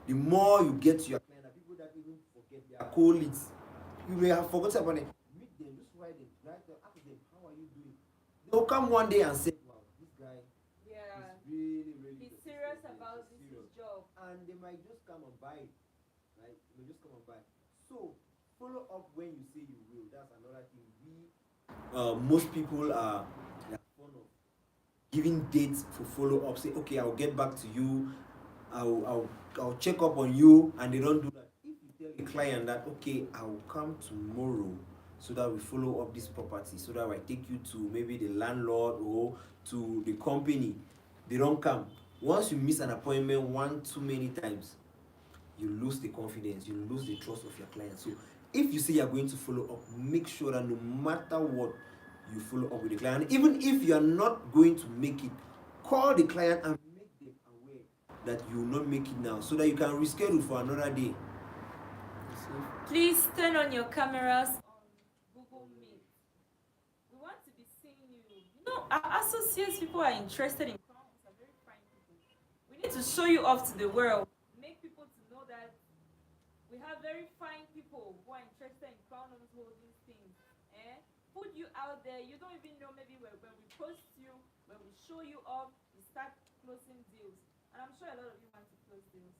S3: The more you get to your client, the people that even forget their colleagues, you may have forgotten about them. Meet them, just write them, ask them, how are you doing? They'll come one day and say, wow, this guy
S1: Yeah.
S3: is really
S1: He's
S3: consistent,
S1: serious
S3: he's
S1: about this
S3: serious.
S1: his job.
S3: And they might just come and buy it, right? They may just come and buy it. So follow up when you say you will. That's another thing. Most people are fond of giving dates for follow up. Say, okay, I'll get back to you. I'll check up on you, and they don't do that. If you tell a client that okay, I'll come tomorrow so that we follow up this property, so that I take you to maybe the landlord or to the company, they don't come. Once you miss an appointment one too many times, you lose the confidence, you lose the trust of your client. So if you say you're going to follow up, make sure that no matter what, you follow up with the client. Even if you are not going to make it, call the client and make them aware that you will not make it now, so that you can reschedule for another day.
S1: Please turn on your cameras on Google Meet. We want to be seeing you. You know, our associates, people are interested in crowns, are very fine people. We need to show you off to the world. Make people to know that we have very fine people who are interested in crown homes, all these things. Eh? Put you out there. You don't even know maybe when we post you, when we show you off, we start closing deals. And I'm sure a lot of you want to close deals.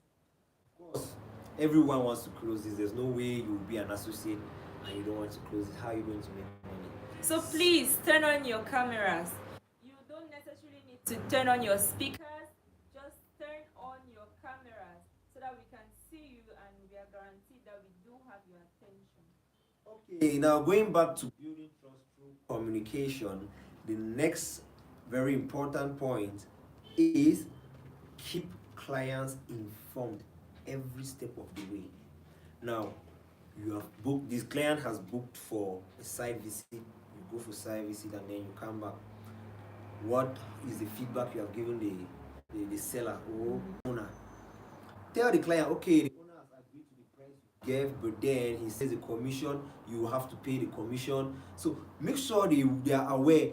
S3: Of course, everyone wants to close this. There's no way you will be an associate and you don't want to close it. How are you going to make money?
S1: So please turn on your cameras. You don't necessarily need to turn on your speakers. Just turn on your cameras so that we can see you and we are guaranteed that we do have your attention.
S3: Okay, now going back to building trust through communication, the next very important point is keep clients informed every step of the way. Now, you have booked, this client has booked for a site visit, you go for site visit and then you come back. What is the feedback you have given the seller or owner? Tell the client, okay, the owner has agreed to the price you gave, but then he says the commission, you have to pay the commission. So make sure they are aware.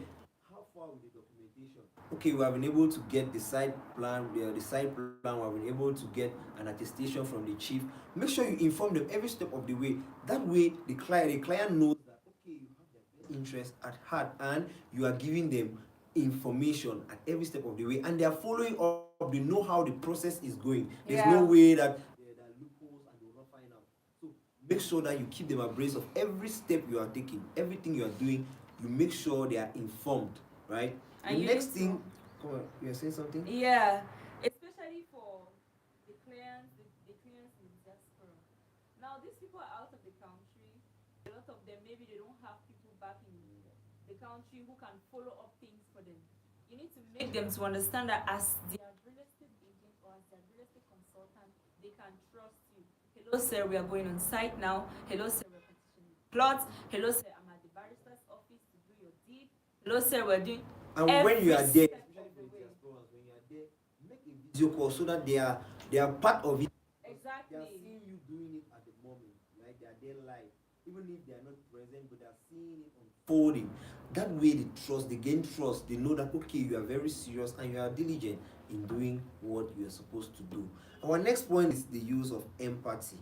S3: How far with the documentation? Okay, we have been able to get the site plan, we have been able to get an attestation from the chief. Make sure you inform them every step of the way. That way, the client knows that okay, you have their best interest at heart, and you are giving them information at every step of the way, and they are following up. They know how the process is going. There's no way that there are loopholes and they will not find out. So make sure that you keep them abreast of every step you are taking, everything you are doing. You make sure they are informed, right?
S1: And
S3: the
S1: you
S3: next
S1: need to-
S3: thing, come on, you are saying something?
S1: Yeah, especially for the clients, the clients in diaspora. Now these people are out of the country. A lot of them maybe they don't have people back in the country who can follow up things for them. You need to make them to understand that as their real estate agent or as their real estate consultant, they can trust you. Hello sir, we are going on site now. Hello sir, we're petitioning plots. Hello sir, I'm at the barrister's office to do your deed. Hello sir, we're doing.
S3: And when you are there,
S1: step
S3: especially
S1: of the
S3: for the
S1: way.
S3: diasporans, when you are there, make a video call so that they are part of it.
S1: Exactly.
S3: They are seeing you doing it at the moment, right? They are there live, even if they are not present, but they are seeing it unfolding. That way, they gain trust. They know that okay, you are very serious and you are diligent in doing what you are supposed to do. Our next point is the use of empathy,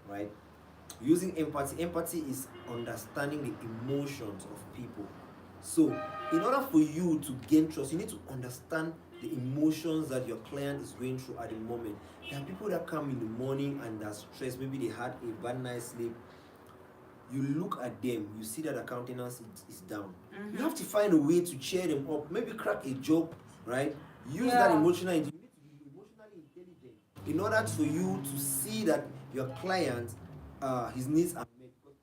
S3: right? Using empathy. Empathy is understanding the emotions of people. So, in order for you to gain trust, you need to understand the emotions that your client is going through at the moment. There are people that come in the morning and they're stressed. Maybe they had a bad night's sleep. You look at them, you see that their countenance is down. You have to find a way to cheer them up. Maybe crack a joke, right? Use that emotional. You need to be emotionally intelligent in order for you to see that your client, his needs are met. Because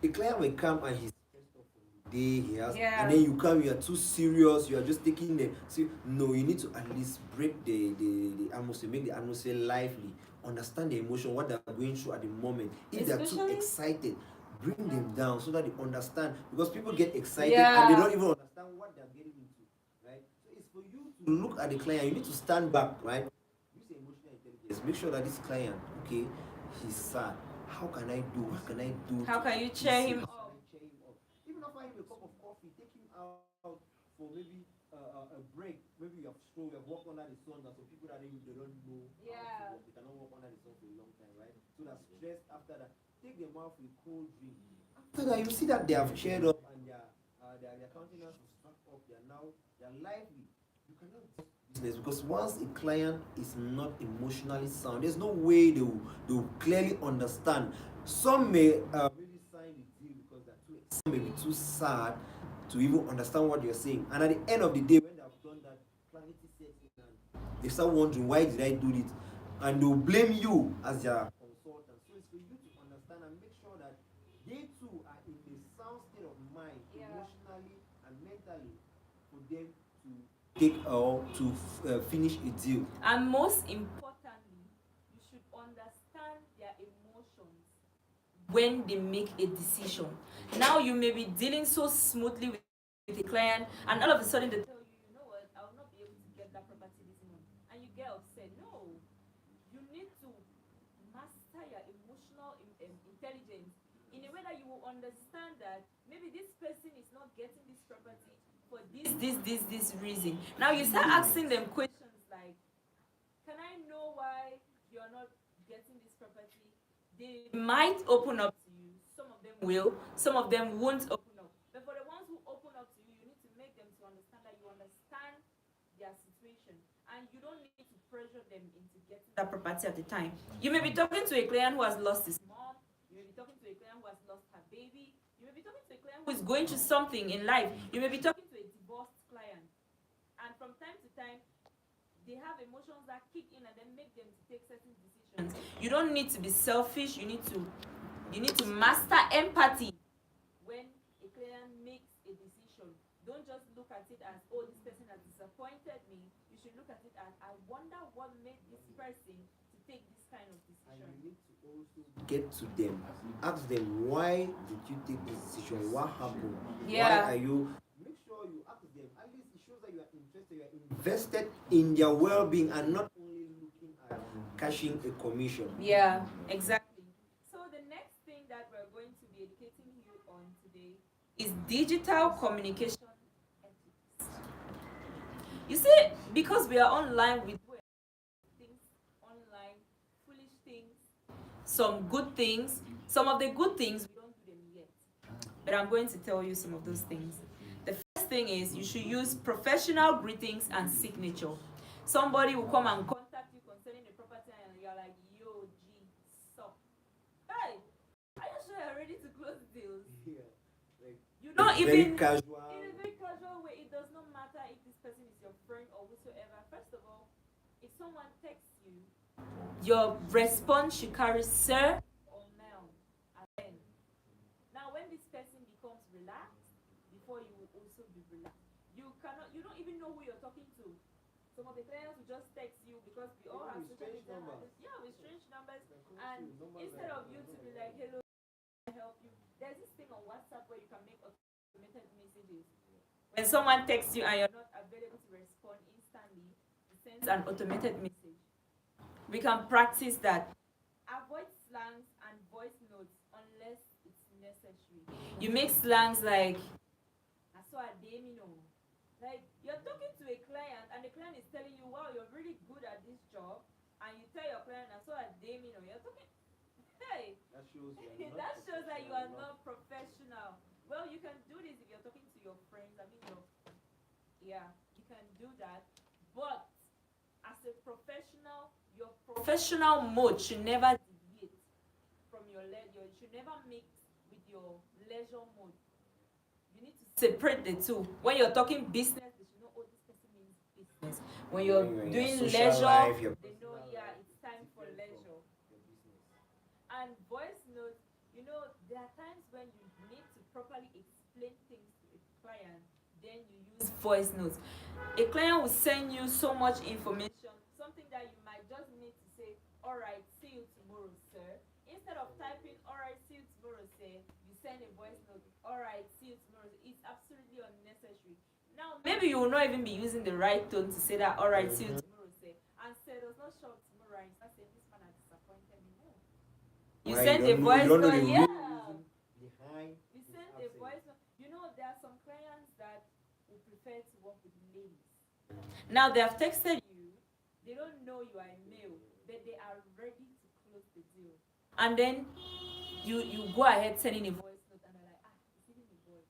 S3: the client will come and he's stressed up from the day he has, and then you come, you are too serious, you are just taking the. So no, you need to at least break the atmosphere, make the atmosphere lively. understand the emotion, what they're going through at the moment. If they're too
S1: Especially-
S3: excited, bring them down so that they understand. Because people get excited and they don't even understand what they're getting into, right? So it's for you to look at the client. You need to stand back, right? Use emotional intelligence. Make sure that this client, okay, he's sad. How can I do? What can I do?
S1: How can you cheer him up?
S3: Even offer him a cup of coffee, take him out for maybe a break. Maybe you have stroll, you have walked under the sun. There's some people that they don't know.
S1: Yeah.
S3: They cannot walk under the sun for a long time, right? So they're stressed after that. Take them out for a cold drink. After that, you see that they have cheered up and their countenance is struck up. They're lively. You cannot do business because once a client is not emotionally sound, there's no way they will clearly understand. Some may maybe sign the deal because they're too. Some may be too sad to even understand what you're saying. And at the end of the day, when they have done that, clarity sets in and they start wondering, why did I do it? And they'll blame you as their consultant. So it's for you to understand and make sure that they too are in a sound state of mind, emotionally and mentally, for them to take or to finish a deal.
S1: And most importantly, you should understand their emotions when they make a decision. Now you may be dealing so smoothly with a client, and all of a sudden they tell you, you know what, I will not be able to get that property this month, and you get upset. No, you need to master your emotional intelligence in a way that you will understand that maybe this person is not getting this property for this reason. Now you start asking them questions like, can I know why you're not getting this property? They might open up to you. Some of them will, some of them won't open up. But for the ones who open up to you, you need to make them to understand that you understand their situation and you don't need to pressure them into getting that property at the time. You may be talking to a client who has lost his mom, you may be talking to a client who has lost her baby, you may be talking to a client who is going through something in life, you may be talking to a divorced client. And from time to time, they have emotions that kick in and then make them to take certain decisions. You don't need to be selfish. You need to master empathy when a client makes a decision. Don't just look at it as, oh, this person has disappointed me. You should look at it as, I wonder what made this person to take this kind of decision.
S3: And you need to also get to them. Ask them, why did you take this decision? What happened?
S1: Yeah.
S3: Why are you? Make sure you ask them. At least it shows that you are interested, you are invested in their well-being and not only looking at cashing a commission.
S1: Yeah, exactly. So the next thing that we're going to be educating you on today is digital communication ethics. You see, because we are online, we do things online, foolish things, some good things. Some of the good things, we don't do them yet. But I'm going to tell you some of those things. The first thing is you should use professional greetings and signature. Somebody will come and contact you concerning the property and you're like, yo, G, sup. Hey, are you sure you're ready to close deals?
S3: Yeah, like
S1: You don't
S3: very
S1: even,
S3: casual.
S1: in a very casual way, it does not matter if this person is your friend or whatsoever. First of all, if someone texts you, your response should carry sir or ma'am at the end. Now, when this person becomes relaxed, before you will also be relaxed. You don't even know who you're talking to. Some of the clients will just text you because we all have
S3: With
S1: social
S3: strange
S1: media
S3: numbers.
S1: handles. Yeah, with strange numbers. And instead of you to be like, hello, can I help you? There's this thing on WhatsApp where you can make automated messages. When someone texts you and you're not available to respond instantly, it sends an automated message. We can practice that. Avoid slangs and voice notes unless it's necessary. You make slangs like, I saw a demino. Like, you're talking to a client and the client is telling you, wow, you're really good at this job. And you tell your client, I saw a demino. You're talking, hey,
S3: That shows
S1: that shows that you are not professional. Well, you can do this if you're talking to your friends. I mean, yeah, you can do that. But as a professional, your professional mode should never deviate from your leisure. It should never mix with your leisure mode. You need to separate the two. When you're talking business, they should know, oh, this person means business. When you're
S3: When
S1: doing
S3: your social
S1: leisure,
S3: life, your
S1: they know,
S3: personal
S1: yeah,
S3: life
S1: it's time for
S3: different from
S1: leisure.
S3: your business.
S1: And voice notes, you know, there are times when you need to properly explain things to a client, then you use voice notes. A client will send you so much information, something that you might just need to say, all right, see you tomorrow, sir. Instead of typing, all right, see you tomorrow, sir, you send a voice note, all right, see you tomorrow. It's absolutely unnecessary. Now, maybe you will not even be using the right tone to say that, all right, see you tomorrow, sir. And sir does not show up tomorrow and start saying, this man has disappointed me. No. You
S3: Why
S1: send a
S3: you
S1: voice
S3: don't know
S1: note,
S3: the
S1: yeah.
S3: reason behind
S1: You
S3: his
S1: send a
S3: absence.
S1: voice note. You know, there are some clients that would prefer to work with ladies. Now they have texted you, they don't know you are a male, but they are ready to close the deal. And then you go ahead sending a voice note and they're like, it's even a boy.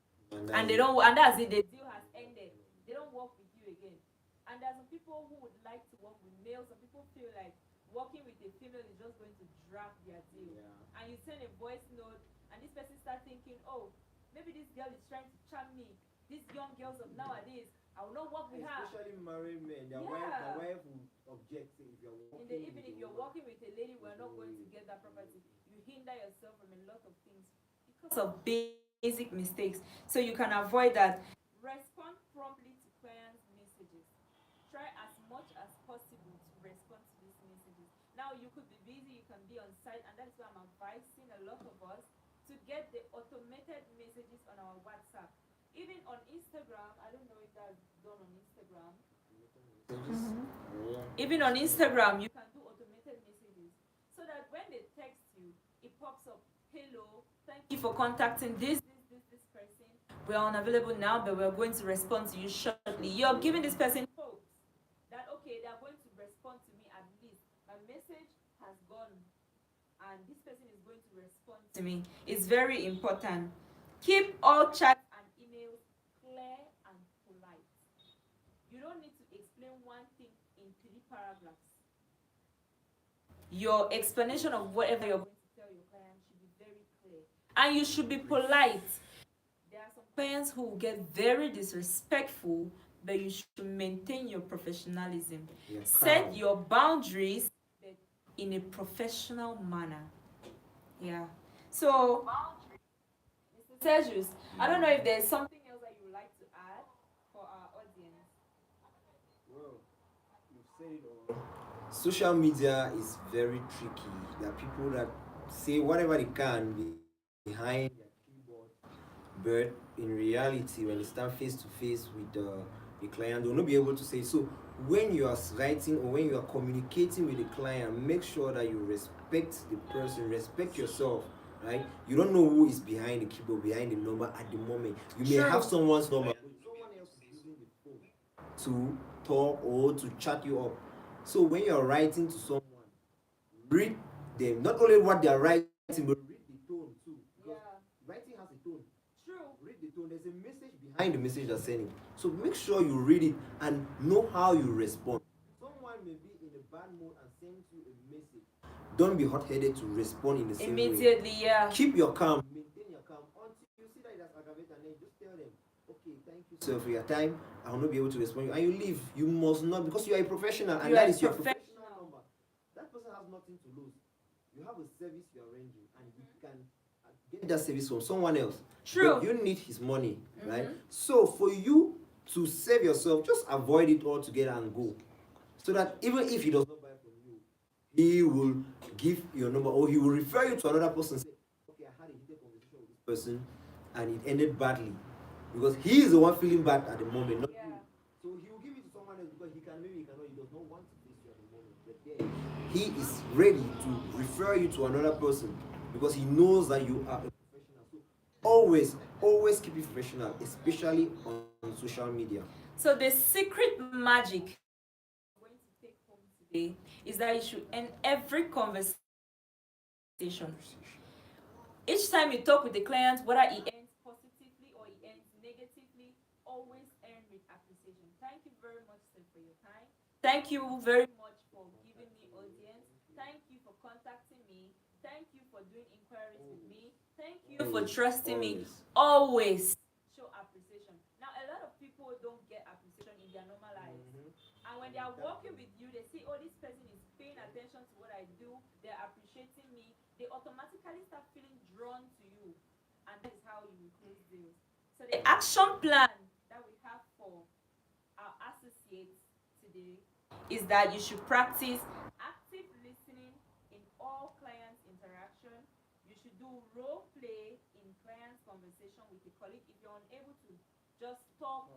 S1: And they don't, and that's it, the deal has ended. They don't work with you again. And there's some people who would like to work with males. Some people feel like working with a female is just going to drag their deal.
S3: Yeah.
S1: And you send a voice note and this person starts thinking, oh, maybe this girl is trying to charm me. These young girls of nowadays, I will not work with her.
S3: Especially married men, their
S1: Yeah.
S3: wife will object if you're
S1: In the evening, if you're working with a lady, we're not going to get that property. You hinder yourself from a lot of things because of basic mistakes. So you can avoid that. Respond promptly to clients' messages. Try as much as possible to respond to these messages. Now you could be busy, you can be on site, and that's why I'm advising a lot of us to get the automated messages on our WhatsApp. Even on Instagram, I don't know if that's done on Instagram. Even on Instagram, you can do automated messages so that when they text you, it pops up, hello, thank you for contacting this person. We are unavailable now, but we're going to respond to you shortly. You're giving this person hope that, okay, they are going to respond to me at least. My message has gone and this person is going to respond to me. It's very important. Keep all chats and emails clear and polite. You don't need to explain one thing in 3 paragraphs. Your explanation of whatever you're going to tell your client should be very clear. And you should be polite. There are some clients who will get very disrespectful, but you should maintain your professionalism. Set your boundaries, but in a professional manner. Yeah. So, Mr. Sergius, I don't know if there's something else that you would like to add for our audience.
S3: Well, you've said it all. Social media is very tricky. There are people that say whatever they can behind their keyboard, but in reality, when they stand face to face with the client, they'll not be able to say so. When you are writing or when you are communicating with the client, make sure that you respect the person, respect yourself. Right? You don't know who is behind the keyboard, behind the number at the moment. You may have someone's number, but someone else is using the phone to talk or to chat you up. So when you're writing to someone, read them. Not only what they are writing, but read the tone too. Because writing has a tone.
S1: True.
S3: Read the tone. There's a message behind the message they're sending. So make sure you read it and know how you respond. Someone may be in a bad mood and sends you a message. Don't be hot-headed to respond in the same way.
S1: Immediately, yeah.
S3: Keep your calm. Maintain your calm until you see that it has aggravated, and then just tell them, okay, thank you, sir, for your time. I will not be able to respond. And you leave. You must not, because you are a professional, and that is your professional number. That person has nothing to lose. You have a service you're arranging, and you can get that service from someone else.
S1: True.
S3: But you need his money, right? So for you to save yourself, just avoid it altogether and go. So that even if he does not buy from you, he will give your number, or he will refer you to another person and say, okay, I had a heated conversation with this person and it ended badly. Because he is the one feeling bad at the moment, not you. So he will give it to someone else because he can, maybe he cannot, he does not want to face you at the moment. But then he is ready to refer you to another person because he knows that you are a professional. So always keep it professional, especially on social media. So the secret magic I'm going to take home today is that you should end every conversation. Each time you talk with the client, whether he ends positively or he ends negatively, always end with appreciation. Thank you very much, sir, for your time. Thank you very much for giving me audience. Thank you for contacting me. Thank you for doing inquiries with me. Thank you for trusting me. Always show appreciation. Now, a lot of people don't get appreciation in their normal lives. And when they are working with you, they say, oh, this person is paying attention to what I do. They're appreciating me. They automatically start feeling drawn to you. And that is how you will close deals. So the action plan that we have for our associates today is that you should practice active listening
S1: all clients interaction. You should do role play in client's conversation with a colleague. If you're unable to just talk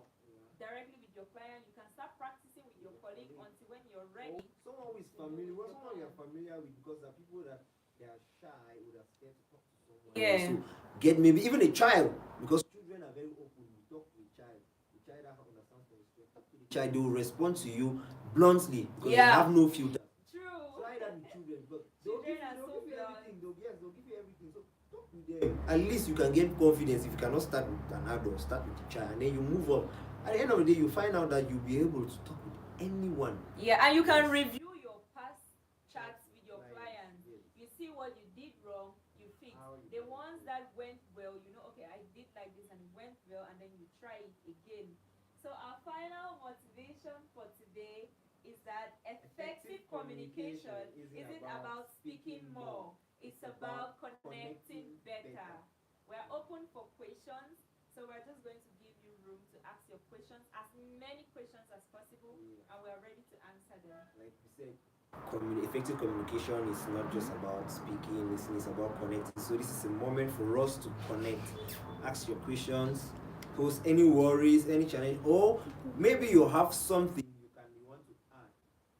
S1: directly with your client, you can start practicing with your colleague until when you're ready.
S3: Someone who is familiar, well, someone you're familiar with, because there are people that they are shy or they're scared to talk to someone.
S1: Yeah.
S3: So get maybe even a child, because children are very open. You talk to a child that understands the respect. Talk to the child, they will respond to you bluntly because they have no filter.
S1: True.
S3: Try that with children, because
S1: Children are so
S3: give you
S1: blunt.
S3: everything. They'll give you everything. So talk with them. At least you can get confidence. If you cannot start with an adult, start with a child, and then you move on. At the end of the day, you find out that you'll be able to talk with anyone.
S1: Yeah, and you can review your past chats with your clients.
S3: Yes.
S1: You see what you did wrong, you fix. The ones that went well, okay, I did like this and it went well, and then you try it again. So our final motivation for today is that effective communication isn't about speaking more. It's about connecting better. We're open for questions, so we're just going to give you room to ask your questions, as many questions as possible, and we're ready to answer them.
S3: Like we said, effective communication is not just about speaking, listening, it's about connecting. So this is a moment for us to connect. Ask your questions, post any worries, any challenge, or maybe you have something